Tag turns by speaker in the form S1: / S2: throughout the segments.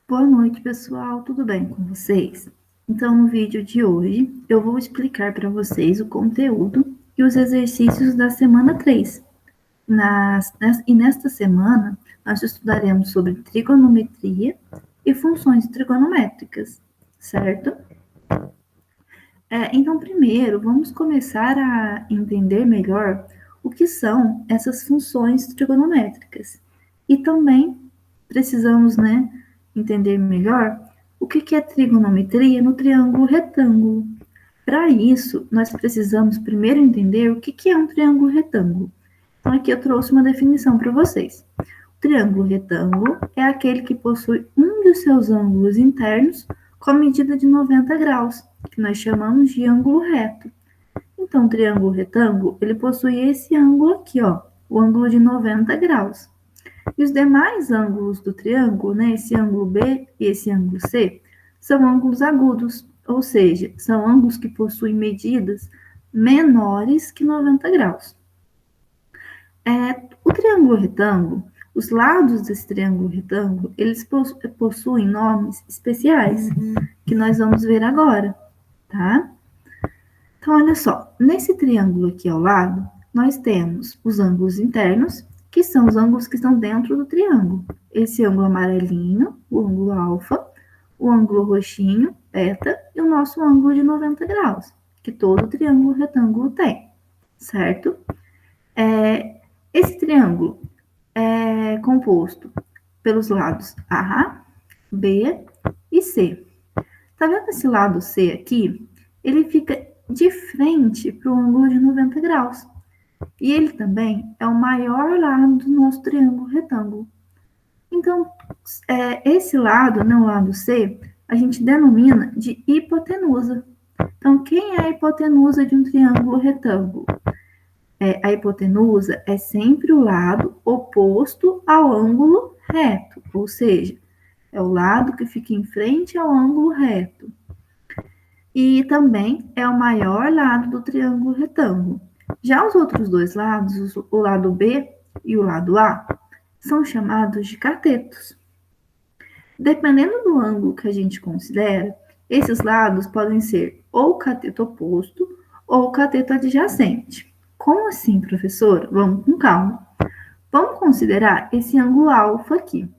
S1: Boa noite, pessoal. Tudo bem com vocês? Então, no vídeo de hoje, eu vou explicar para vocês o conteúdo e os exercícios da semana 3. E nesta semana, nós estudaremos sobre trigonometria e funções trigonométricas, certo? Então, primeiro, vamos começar a entender melhor o que são essas funções trigonométricas. E também precisamos, entender melhor o que é trigonometria no triângulo retângulo. Para isso, nós precisamos primeiro entender o que é um triângulo retângulo. Então, aqui eu trouxe uma definição para vocês. O triângulo retângulo é aquele que possui um de seus ângulos internos com a medida de 90 graus, que nós chamamos de ângulo reto. Então, o triângulo retângulo, ele possui esse ângulo aqui, ó, o ângulo de 90 graus. E os demais ângulos do triângulo, esse ângulo B e esse ângulo C, são ângulos agudos, ou seja, são ângulos que possuem medidas menores que 90 graus. O triângulo retângulo, os lados desse triângulo retângulo, eles possuem nomes especiais, que nós vamos ver agora, tá? Então, olha só, nesse triângulo aqui ao lado, nós temos os ângulos internos, que são os ângulos que estão dentro do triângulo. Esse ângulo amarelinho, o ângulo alfa, o ângulo roxinho, beta, e o nosso ângulo de 90 graus, que todo triângulo retângulo tem, certo? Esse triângulo é composto pelos lados A, B e C. Tá vendo esse lado C aqui? Ele fica de frente para o ângulo de 90 graus. E ele também é o maior lado do nosso triângulo retângulo. Então, esse lado, o lado C, a gente denomina de hipotenusa. Então, quem é a hipotenusa de um triângulo retângulo? A hipotenusa é sempre o lado oposto ao ângulo reto, ou seja, é o lado que fica em frente ao ângulo reto. E também é o maior lado do triângulo retângulo. Já os outros dois lados, o lado B e o lado A, são chamados de catetos. Dependendo do ângulo que a gente considera, esses lados podem ser ou o cateto oposto ou o cateto adjacente. Como assim, professor? Vamos com calma. Vamos considerar esse ângulo alfa aqui.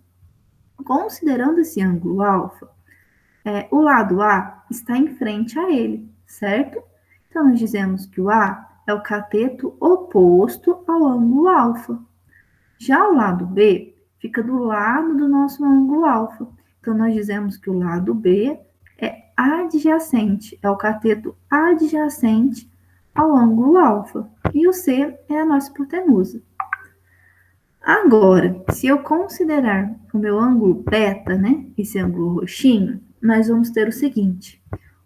S1: Considerando esse ângulo alfa, o lado A está em frente a ele, certo? Então, nós dizemos que o A é o cateto oposto ao ângulo alfa. Já o lado B fica do lado do nosso ângulo alfa. Então, nós dizemos que o lado B é adjacente, é o cateto adjacente ao ângulo alfa. E o C é a nossa hipotenusa. Agora, se eu considerar o meu ângulo beta, esse ângulo roxinho, nós vamos ter o seguinte: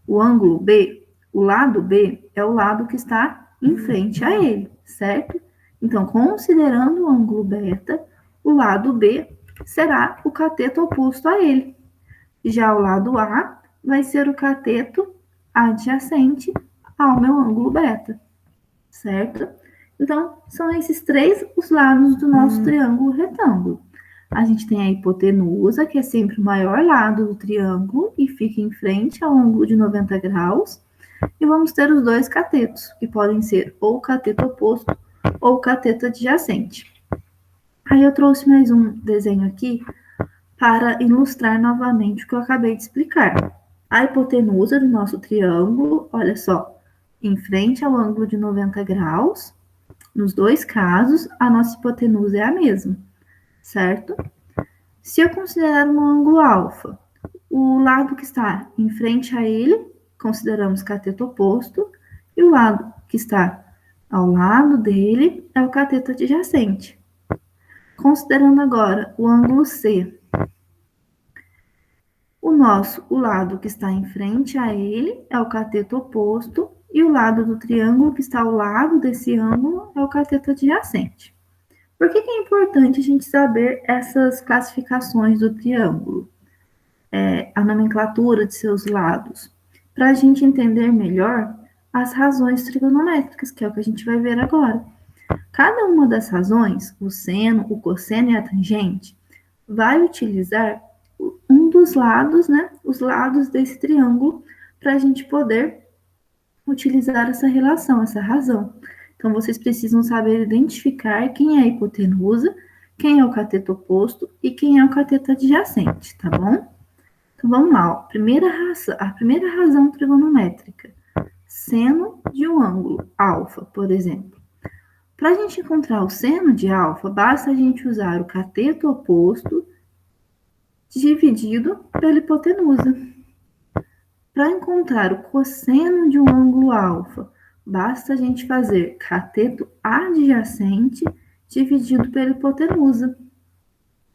S1: o ângulo B, o lado B, é o lado que está em frente a ele, certo? Então, considerando o ângulo beta, o lado B será o cateto oposto a ele. Já o lado A vai ser o cateto adjacente ao meu ângulo beta, certo? Então, são esses três os lados do nosso triângulo retângulo. A gente tem a hipotenusa, que é sempre o maior lado do triângulo e fica em frente ao ângulo de 90 graus. E vamos ter os dois catetos, que podem ser ou o cateto oposto ou o cateto adjacente. Aí eu trouxe mais um desenho aqui para ilustrar novamente o que eu acabei de explicar. A hipotenusa do nosso triângulo, olha só, em frente ao ângulo de 90 graus. Nos dois casos, a nossa hipotenusa é a mesma, certo? Se eu considerar um ângulo alfa, o lado que está em frente a ele, consideramos cateto oposto, e o lado que está ao lado dele é o cateto adjacente. Considerando agora o ângulo C, o lado que está em frente a ele é o cateto oposto, e o lado do triângulo que está ao lado desse ângulo é o cateto adjacente. Por que é importante a gente saber essas classificações do triângulo? A nomenclatura de seus lados, para a gente entender melhor as razões trigonométricas, que é o que a gente vai ver agora. Cada uma das razões, o seno, o cosseno e a tangente, vai utilizar um os lados, né? Os lados desse triângulo, para a gente poder utilizar essa relação, essa razão. Então, vocês precisam saber identificar quem é a hipotenusa, quem é o cateto oposto e quem é o cateto adjacente, tá bom? Então, vamos lá. Ó. A primeira razão trigonométrica. Seno de um ângulo, alfa, por exemplo. Para a gente encontrar o seno de alfa, basta a gente usar o cateto oposto dividido pela hipotenusa. Para encontrar o cosseno de um ângulo alfa, basta a gente fazer cateto adjacente dividido pela hipotenusa.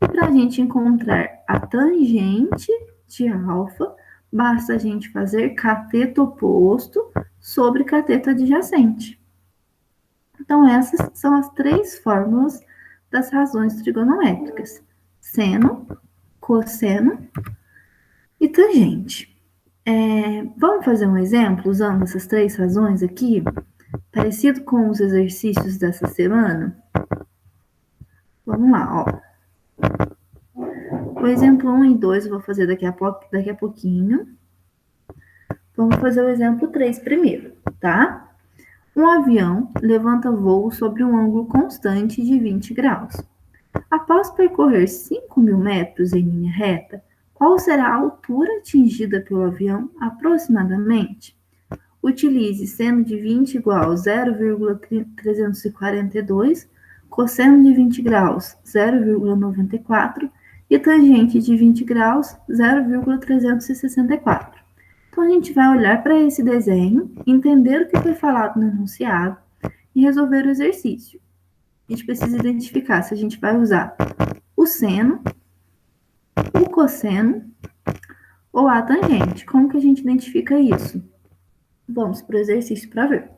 S1: E para a gente encontrar a tangente de alfa, basta a gente fazer cateto oposto sobre cateto adjacente. Então, essas são as três fórmulas das razões trigonométricas: seno, cosseno e tangente. Vamos fazer um exemplo usando essas três razões aqui, parecido com os exercícios dessa semana? Vamos lá, ó. O exemplo 1 e 2 eu vou fazer daqui a pouquinho. Vamos fazer o exemplo 3 primeiro, tá? Um avião levanta voo sobre um ângulo constante de 20 graus. Após percorrer 5.000 metros em linha reta, qual será a altura atingida pelo avião aproximadamente? Utilize seno de 20 igual a 0,342, cosseno de 20 graus 0,94 e tangente de 20 graus 0,364. Então, a gente vai olhar para esse desenho, entender o que foi falado no enunciado e resolver o exercício. A gente precisa identificar se a gente vai usar o seno, o cosseno ou a tangente. Como que a gente identifica isso? Vamos para o exercício para ver.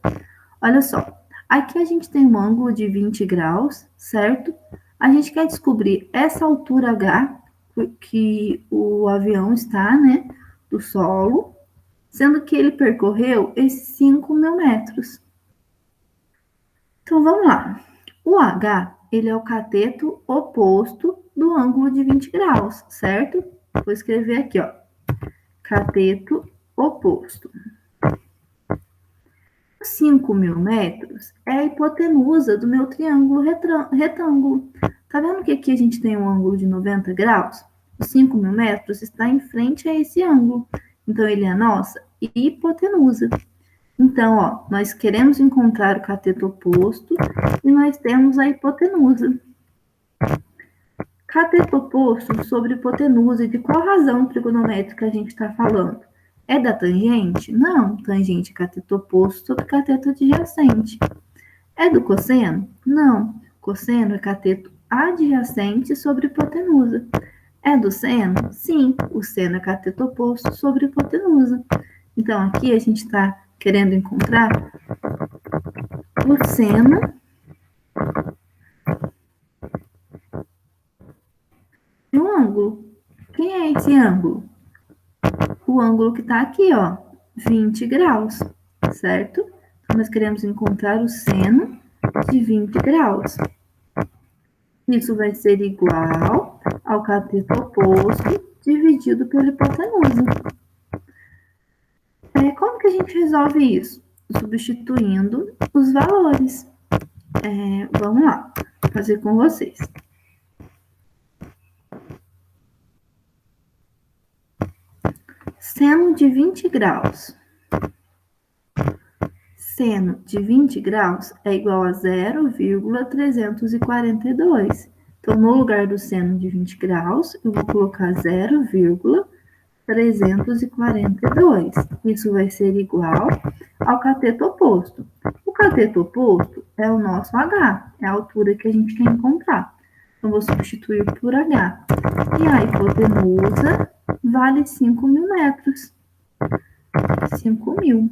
S1: Olha só, aqui a gente tem um ângulo de 20 graus, certo? A gente quer descobrir essa altura H que o avião está, né, do solo, sendo que ele percorreu esses 5.000 metros. Então, vamos lá. O H, ele é o cateto oposto do ângulo de 20 graus, certo? Vou escrever aqui, ó. Cateto oposto. 5.000 metros é a hipotenusa do meu triângulo retângulo. Tá vendo que aqui a gente tem um ângulo de 90 graus? Os 5.000 metros está em frente a esse ângulo. Então, ele é a nossa hipotenusa. Então, ó, nós queremos encontrar o cateto oposto e nós temos a hipotenusa. Cateto oposto sobre hipotenusa, de qual razão trigonométrica a gente está falando? É da tangente? Não, tangente é cateto oposto sobre cateto adjacente. É do cosseno? Não, cosseno é cateto adjacente sobre hipotenusa. É do seno? Sim, o seno é cateto oposto sobre hipotenusa. Então, aqui a gente está querendo encontrar o seno de um ângulo. Quem é esse ângulo? O ângulo que está aqui, ó, 20 graus, certo? Então, nós queremos encontrar o seno de 20 graus. Isso vai ser igual ao cateto oposto dividido pela hipotenusa. Como que a gente resolve isso? Substituindo os valores. Vamos lá, vou fazer com vocês. Seno de 20 graus. Seno de 20 graus é igual a 0,342. Então, no lugar do seno de 20 graus, eu vou colocar 0,342. Isso vai ser igual ao cateto oposto. O cateto oposto é o nosso H, é a altura que a gente quer encontrar. Então, vou substituir por H. E a hipotenusa vale 5.000 metros. 5.000.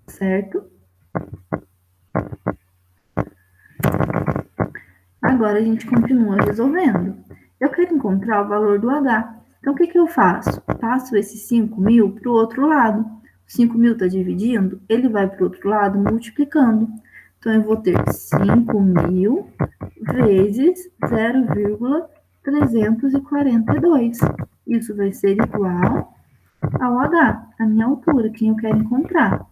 S1: Certo? Agora a gente continua resolvendo. Eu quero encontrar o valor do H. Então, o que eu faço? Passo esse 5.000 para o outro lado. O 5.000 está dividindo, ele vai para o outro lado multiplicando. Então, eu vou ter 5.000 vezes 342. Isso vai ser igual ao H, a minha altura, quem eu quero encontrar.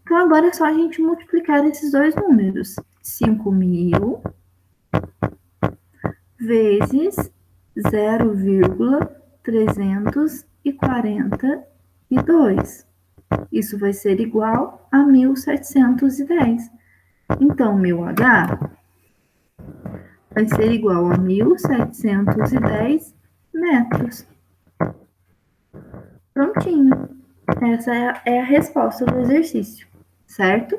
S1: Então, agora é só a gente multiplicar esses dois números. 5.000 vezes 0,342. Isso vai ser igual a 1.710. Então, meu H vai ser igual a 1.710 metros. Prontinho. Essa é a resposta do exercício, certo?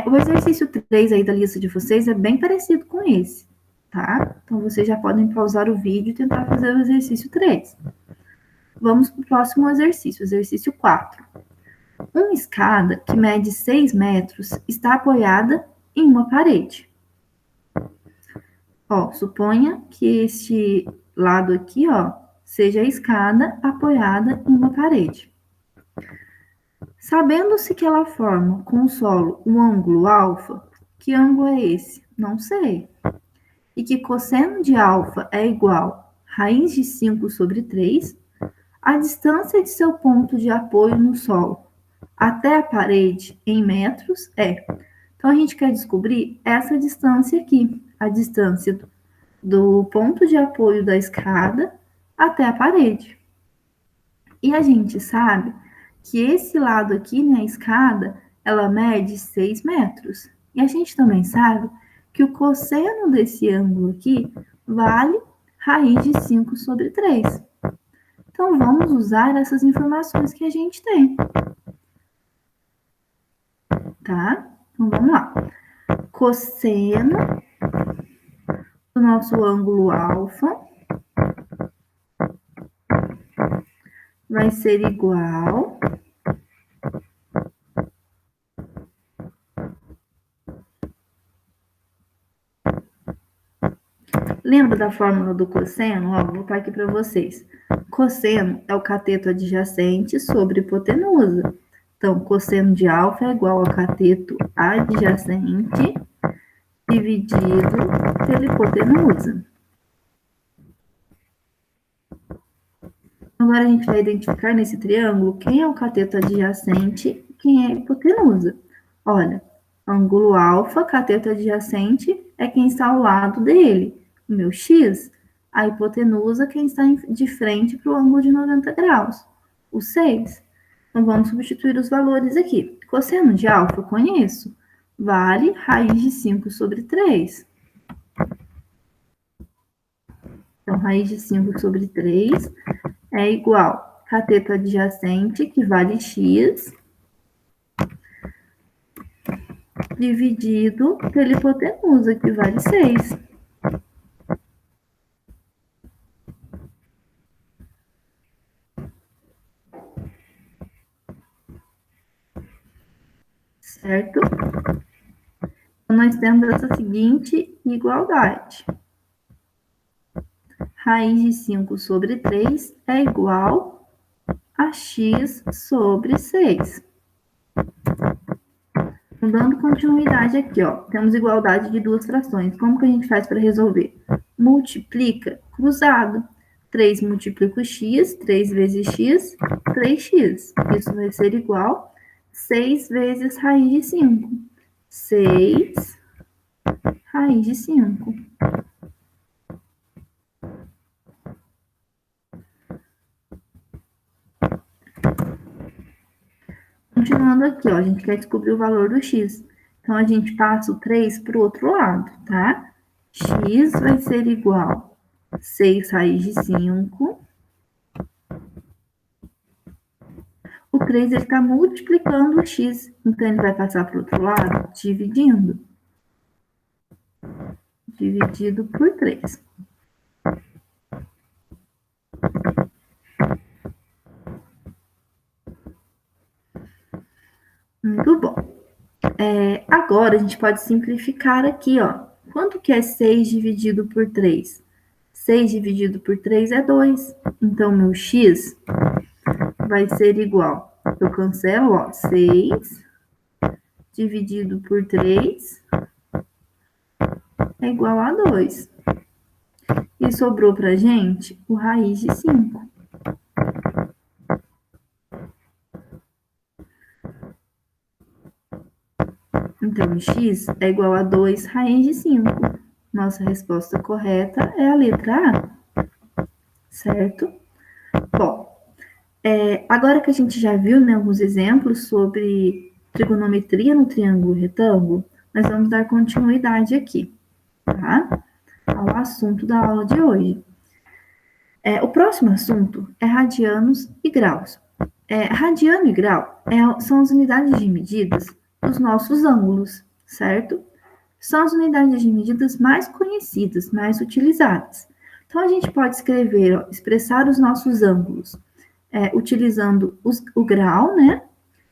S1: O exercício 3 aí da lista de vocês é bem parecido com esse, tá? Então, vocês já podem pausar o vídeo e tentar fazer o exercício 3. Vamos para o próximo exercício 4. Uma escada que mede 6 metros está apoiada em uma parede. Ó, suponha que este lado aqui, ó, seja a escada apoiada em uma parede. Sabendo-se que ela forma com o solo um ângulo alfa, que ângulo é esse? Não sei. E que cosseno de alfa é igual a raiz de 5 sobre 3, a distância de seu ponto de apoio no solo até a parede em metros é. Então, a gente quer descobrir essa distância aqui, a distância do ponto de apoio da escada até a parede. E a gente sabe que esse lado aqui, né, a escada, ela mede 6 metros. E a gente também sabe que o cosseno desse ângulo aqui vale raiz de 5 sobre 3. Então, vamos usar essas informações que a gente tem. Tá? Então, vamos lá. Cosseno do nosso ângulo alfa vai ser igual Lembra da fórmula do cosseno? Ó, vou botar aqui para vocês. Cosseno é o cateto adjacente sobre hipotenusa. Então, cosseno de alfa é igual ao cateto adjacente dividido pela hipotenusa. Agora, a gente vai identificar nesse triângulo quem é o cateto adjacente e quem é a hipotenusa. Olha, ângulo alfa, cateto adjacente, é quem está ao lado dele. O meu x, a hipotenusa, quem está de frente para o ângulo de 90 graus. O 6. Então, vamos substituir os valores aqui. Cosseno de alfa, eu conheço. Vale raiz de 5 sobre 3. Então, raiz de 5 sobre 3 é igual a cateto adjacente, que vale x, dividido pela hipotenusa, que vale 6. Certo? Então, nós temos essa seguinte igualdade. Raiz de 5 sobre 3 é igual a x sobre 6. Dando continuidade aqui, ó, temos igualdade de duas frações. Como que a gente faz para resolver? Multiplica cruzado. 3 multiplica o x, 3 vezes x, 3x. Isso vai ser igual a 6 vezes raiz de 5. 6 raiz de 5. Continuando aqui, ó, a gente quer descobrir o valor do x. Então, a gente passa o 3 para o outro lado, tá? X vai ser igual a 6 raiz de 5. O 3 está multiplicando o x, então ele vai passar para o outro lado, dividindo. Dividido por 3. Muito bom. Agora, a gente pode simplificar aqui, ó. Quanto que é 6 dividido por 3? 6 dividido por 3 é 2. Então, meu x vai ser igual. Eu cancelo, ó, 6 dividido por 3 é igual a 2. E sobrou para a gente o raiz de 5. Então, x é igual a 2 raiz de 5. Nossa resposta correta é a letra A, certo? Bom, agora que a gente já viu, né, alguns exemplos sobre trigonometria no triângulo retângulo, nós vamos dar continuidade aqui, tá? Ao assunto da aula de hoje. O próximo assunto é radianos e graus. Radiano e grau são as unidades de medidas dos nossos ângulos, certo? São as unidades de medidas mais conhecidas, mais utilizadas. Então, a gente pode escrever, expressar os nossos ângulos utilizando o grau, né?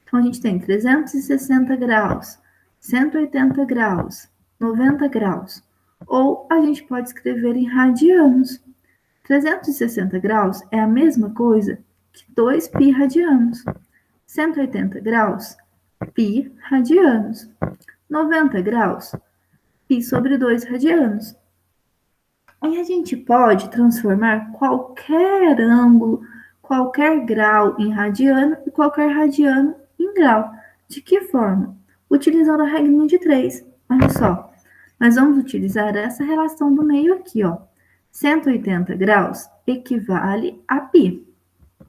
S1: Então, a gente tem 360 graus, 180 graus, 90 graus. Ou a gente pode escrever em radianos. 360 graus é a mesma coisa que 2π radianos. 180 graus, π radianos. 90 graus, π sobre 2 radianos. E a gente pode transformar qualquer ângulo, qualquer grau em radiano e qualquer radiano em grau. De que forma? Utilizando a regrinha de 3. Olha só, nós vamos utilizar essa relação do meio aqui, ó. 180 graus equivale a π,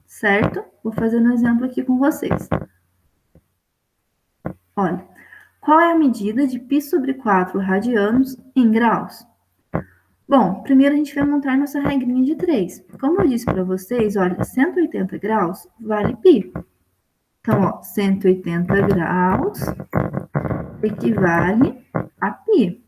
S1: certo? Vou fazer um exemplo aqui com vocês. Olha, qual é a medida de π sobre 4 radianos em graus? Bom, primeiro a gente vai montar nossa regrinha de 3. Como eu disse para vocês, olha, 180 graus vale π. Então, ó, 180 graus equivale a π.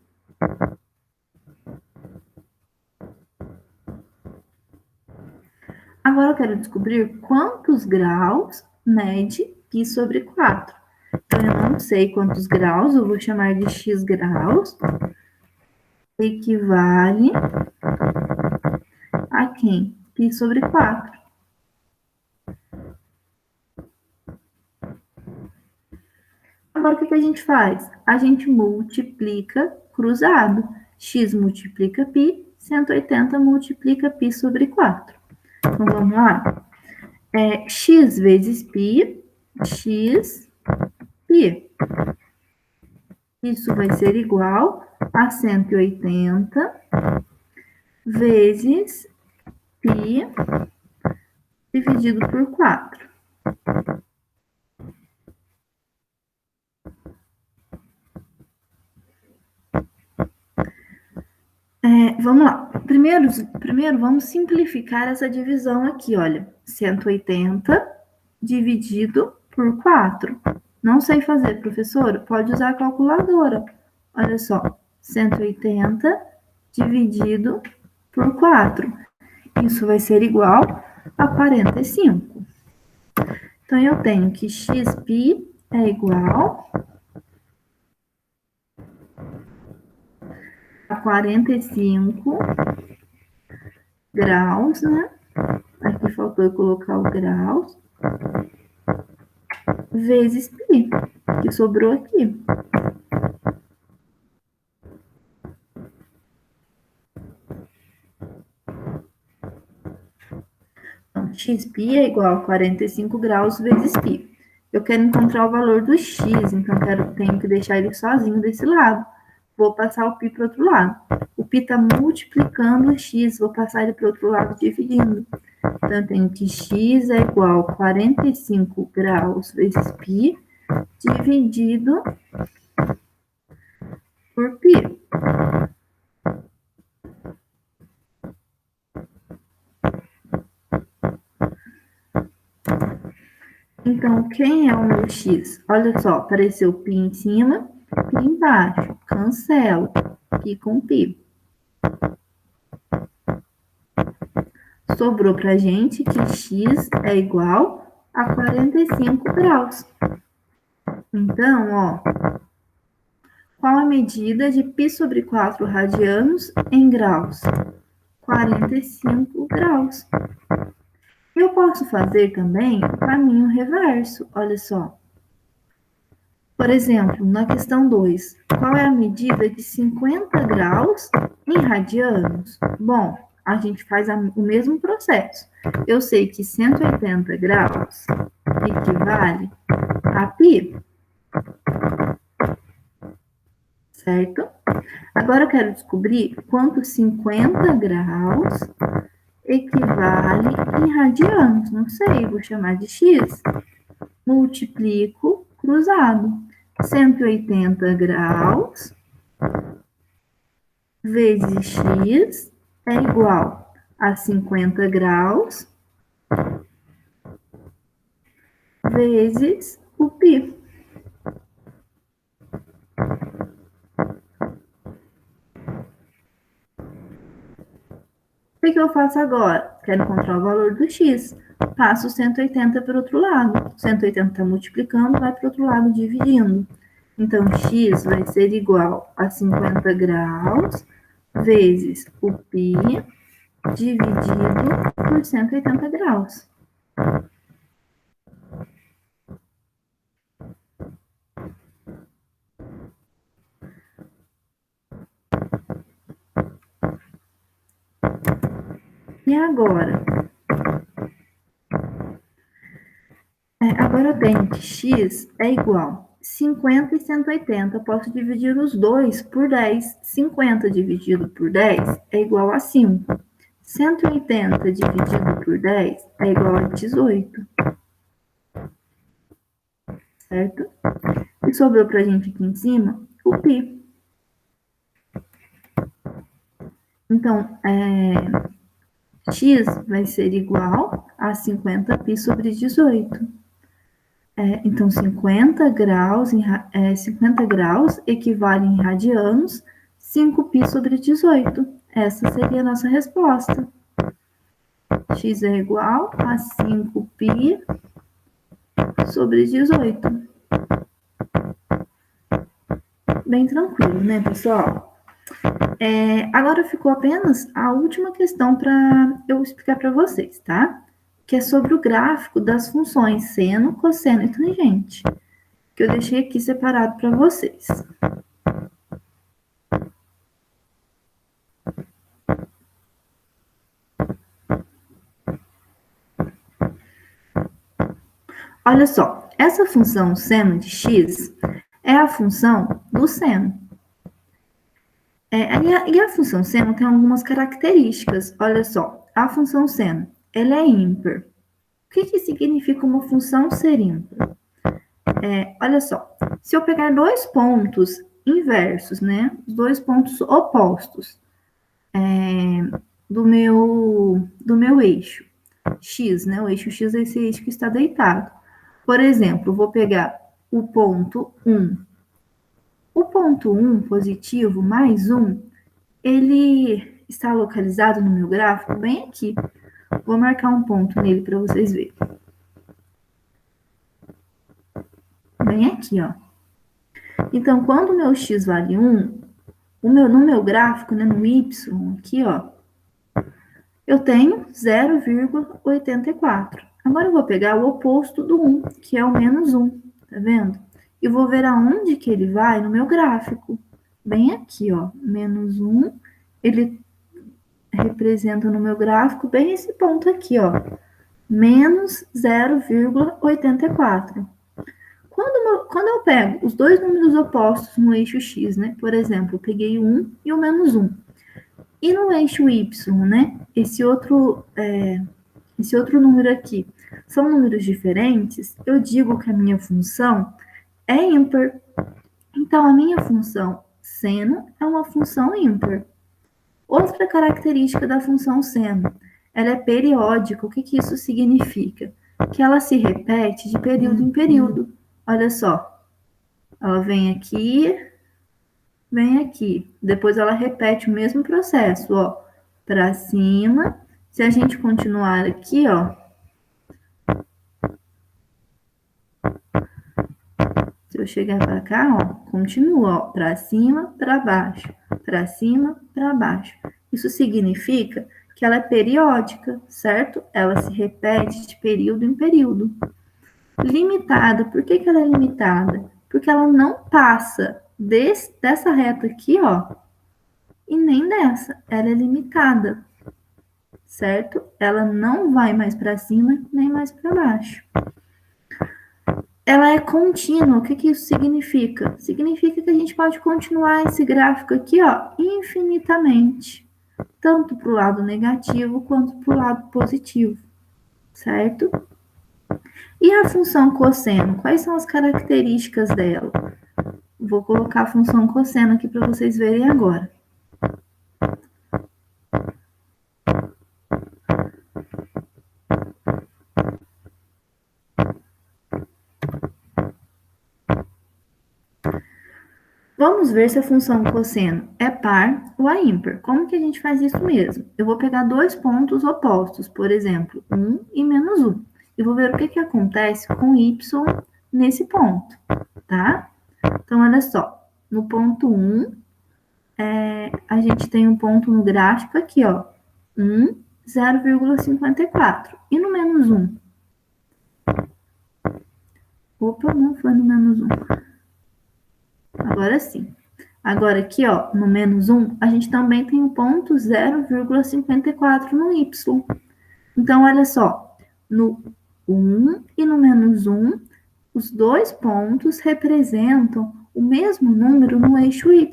S1: Agora eu quero descobrir quantos graus mede π sobre 4. Então, eu não sei quantos graus, eu vou chamar de x graus, equivale a quem? π sobre 4. Agora, o que a gente faz? A gente multiplica cruzado. X multiplica π, 180 multiplica π sobre 4. Então, vamos lá? X vezes π, x, π. Isso vai ser igual a 180 vezes π dividido por 4. Vamos lá. Primeiro, vamos simplificar essa divisão aqui, olha. 180 dividido por 4. Não sei fazer, professora? Pode usar a calculadora. Olha só, 180 dividido por 4. Isso vai ser igual a 45. Então, eu tenho que xπ é igual a 45 graus, né? Aqui faltou eu colocar o graus, vezes π, que sobrou aqui. Então, xπ é igual a 45 graus vezes π. Eu quero encontrar o valor do x, então tenho que deixar ele sozinho desse lado. Vou passar o π para o outro lado. O π está multiplicando o x, vou passar ele para o outro lado dividindo. Então, eu tenho que x é igual a 45 graus vezes π dividido por π. Então, quem é o meu x? Olha só, apareceu π em cima, π embaixo. Cancelo. π com π. Sobrou pra gente que x é igual a 45 graus. Então, ó, qual a medida de π sobre 4 radianos em graus? 45 graus. Eu posso fazer também o caminho reverso, olha só. Por exemplo, na questão 2, qual é a medida de 50 graus em radianos? Bom, a gente faz o mesmo processo. Eu sei que 180 graus equivale a π, certo? Agora eu quero descobrir quanto 50 graus equivale em radianos. Não sei, vou chamar de x. Multiplico cruzado. 180 graus vezes x é igual a 50 graus vezes o π. O que eu faço agora? Quero encontrar o valor do x. Passo 180 para o outro lado. 180 está multiplicando, vai para o outro lado dividindo. Então, x vai ser igual a 50 graus vezes o π dividido por 180 graus. E agora? Agora eu tenho que x é igual a 50 e 180. Eu posso dividir os dois por 10. 50 dividido por 10 é igual a 5. 180 dividido por 10 é igual a 18. Certo? E sobrou pra gente aqui em cima o π. Então, x vai ser igual a 50π sobre 18. Então, 50 graus, 50 graus equivale em radianos, 5π sobre 18. Essa seria a nossa resposta. X é igual a 5π sobre 18. Bem tranquilo, né, pessoal? Agora ficou apenas a última questão para eu explicar para vocês, tá? Que é sobre o gráfico das funções seno, cosseno e tangente, que eu deixei aqui separado para vocês. Olha só, essa função seno de x é a função do seno. E a função seno tem algumas características. Olha só, a função seno, ela é ímpar. O que significa uma função ser ímpar? Olha só, se eu pegar dois pontos inversos, né? Os dois pontos opostos do meu eixo x, né? O eixo x é esse eixo que está deitado. Por exemplo, vou pegar o ponto 1. O ponto 1 positivo mais 1, ele está localizado no meu gráfico bem aqui. Vou marcar um ponto nele para vocês verem. Bem aqui, ó. Então, quando o meu x vale 1, no meu gráfico, né, no y, aqui, ó, eu tenho 0,84. Agora eu vou pegar o oposto do 1, que é o menos 1, tá vendo? E vou ver aonde que ele vai no meu gráfico. Bem aqui, ó, menos 1, ele representa no meu gráfico bem esse ponto aqui, ó, menos 0,84. Quando eu pego os dois números opostos no eixo x, né? Por exemplo, eu peguei o 1 e o menos 1. E no eixo y, né? Esse outro número aqui são números diferentes, eu digo que a minha função é ímpar. Então, a minha função seno é uma função ímpar. Outra característica da função seno, ela é periódica. O que isso significa? Que ela se repete de período em período. Olha só, ela vem aqui, depois ela repete o mesmo processo, ó, para cima. Se a gente continuar aqui, ó, se eu chegar para cá, ó, continua, ó, para cima, para baixo, para cima, para baixo. Isso significa que ela é periódica, certo? Ela se repete de período em período. Limitada, por que ela é limitada? Porque ela não passa dessa reta aqui, ó, e nem dessa, ela é limitada. certo? Ela não vai mais para cima nem mais para baixo. Ela é contínua. O que que isso significa? Significa que a gente pode continuar esse gráfico aqui, ó, infinitamente, tanto para o lado negativo quanto para o lado positivo, certo? E a função cosseno? Quais são as características dela? Vou colocar a função cosseno aqui para vocês verem agora. Vamos ver se a função cosseno é par ou é ímpar. Como que a gente faz isso mesmo? Eu vou pegar dois pontos opostos, por exemplo, 1 e menos 1. E vou ver o que que acontece com y nesse ponto, tá? Então, olha só. No ponto 1, a gente tem um ponto no gráfico aqui, ó. 1, 0,54. E no menos 1? Opa, não foi no menos 1. Agora sim. Agora aqui, ó, no menos 1, a gente também tem um ponto 0,54 no y. Então, olha só, no 1 e no menos 1, os dois pontos representam o mesmo número no eixo y.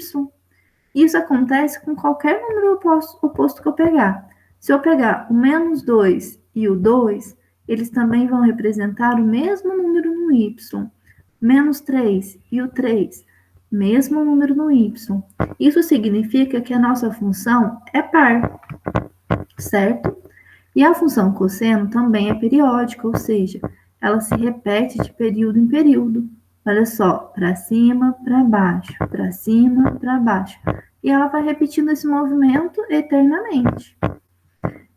S1: Isso acontece com qualquer número oposto que eu pegar. Se eu pegar o menos 2 e o 2, eles também vão representar o mesmo número no y. Menos 3 e o 3, mesmo número no y. Isso significa que a nossa função é par, certo? E a função cosseno também é periódica, ou seja, ela se repete de período em período. Olha só, para cima, para baixo, para cima, para baixo. E ela vai repetindo esse movimento eternamente.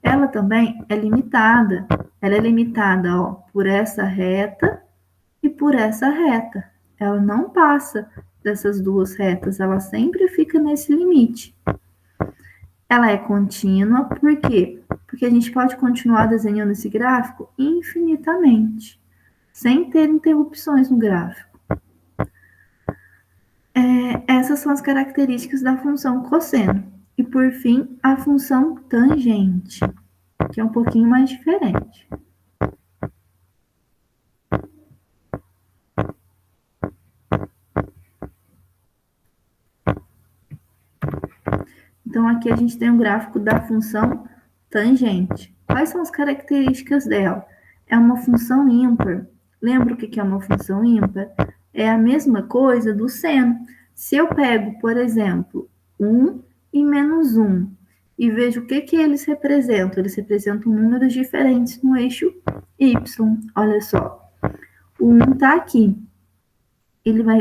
S1: Ela também é limitada. Ela é limitada, ó, por essa reta e por essa reta. Ela não passa dessas duas retas, ela sempre fica nesse limite. Ela é contínua, por quê? Porque a gente pode continuar desenhando esse gráfico infinitamente, sem ter interrupções no gráfico. Essas são as características da função cosseno. E, por fim, a função tangente, que é um pouquinho mais diferente. Então, aqui a gente tem um gráfico da função tangente. Quais são as características dela? É uma função ímpar. Lembra o que é uma função ímpar? É a mesma coisa do seno. Se eu pego, por exemplo, 1 e menos 1, e vejo o que eles representam. Eles representam números diferentes no eixo y. Olha só. O 1 está aqui. Ele vai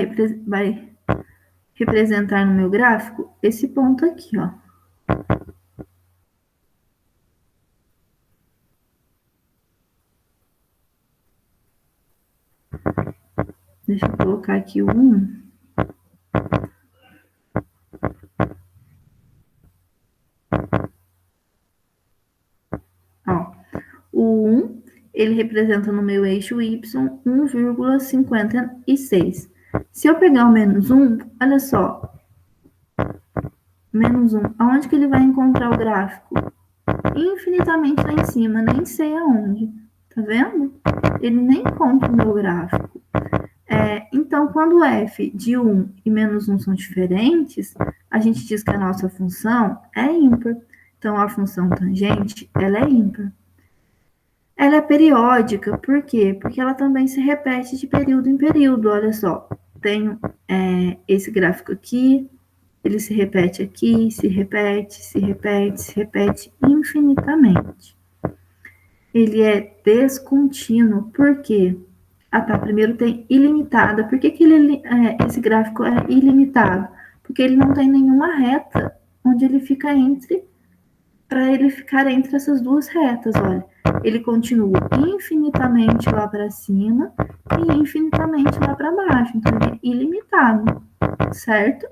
S1: representar no meu gráfico esse ponto aqui, ó. Deixa eu colocar aqui o 1. Ó, o 1, ele representa no meu eixo y 1,56. Se eu pegar o menos 1, olha só. Menos 1, aonde que ele vai encontrar o gráfico? Infinitamente lá em cima, nem sei aonde. Tá vendo? Ele nem encontra o meu gráfico. Então, quando f de 1 e menos 1 são diferentes, a gente diz que a nossa função é ímpar. Então, a função tangente, ela é ímpar. Ela é periódica, por quê? Porque ela também se repete de período em período. Olha só, tenho esse gráfico aqui, ele se repete aqui, se repete infinitamente. Ele é descontínuo, por quê? Tá, primeiro tem ilimitada. Por que esse gráfico é ilimitado? Porque ele não tem nenhuma reta onde ele fica para ele ficar entre essas duas retas, olha. Ele continua infinitamente lá para cima e infinitamente lá para baixo. Então, ele é ilimitado, certo?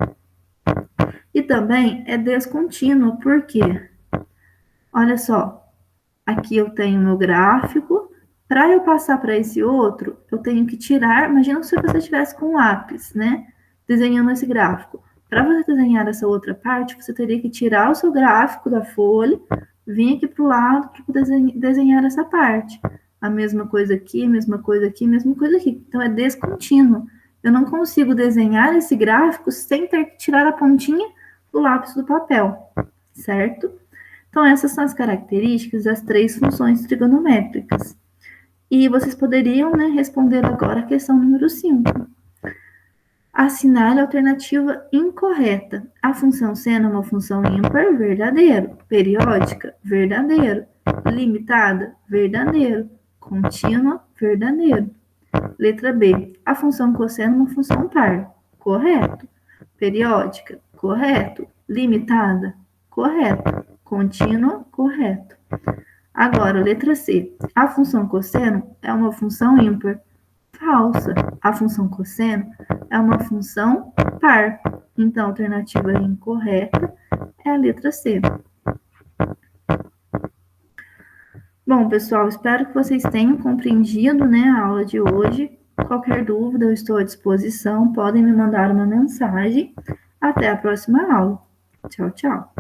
S1: E também é descontínuo, por quê? Olha só, aqui eu tenho meu gráfico. Para eu passar para esse outro, eu tenho que tirar. Imagina se você estivesse com um lápis, né? Desenhando esse gráfico. Para você desenhar essa outra parte, você teria que tirar o seu gráfico da folha, vim aqui para o lado para desenhar essa parte. A mesma coisa aqui, mesma coisa aqui, mesma coisa aqui. Então, é descontínuo. Eu não consigo desenhar esse gráfico sem ter que tirar a pontinha do lápis do papel, certo? Então, essas são as características das três funções trigonométricas. E vocês poderiam, né, responder agora a questão número 5. Assinale a alternativa incorreta. A função seno é uma função ímpar, verdadeiro. Periódica, verdadeiro. Limitada, verdadeiro. Contínua, verdadeiro. Letra B. A função cosseno é uma função par. Correto. Periódica, correto. Limitada, correto. Contínua, correto. Agora, letra C. A função cosseno é uma função ímpar. Falsa. A função cosseno é uma função par. Então, a alternativa incorreta é a letra C. Bom, pessoal, espero que vocês tenham compreendido, né, a aula de hoje. Qualquer dúvida, eu estou à disposição. Podem me mandar uma mensagem. Até a próxima aula. Tchau, tchau.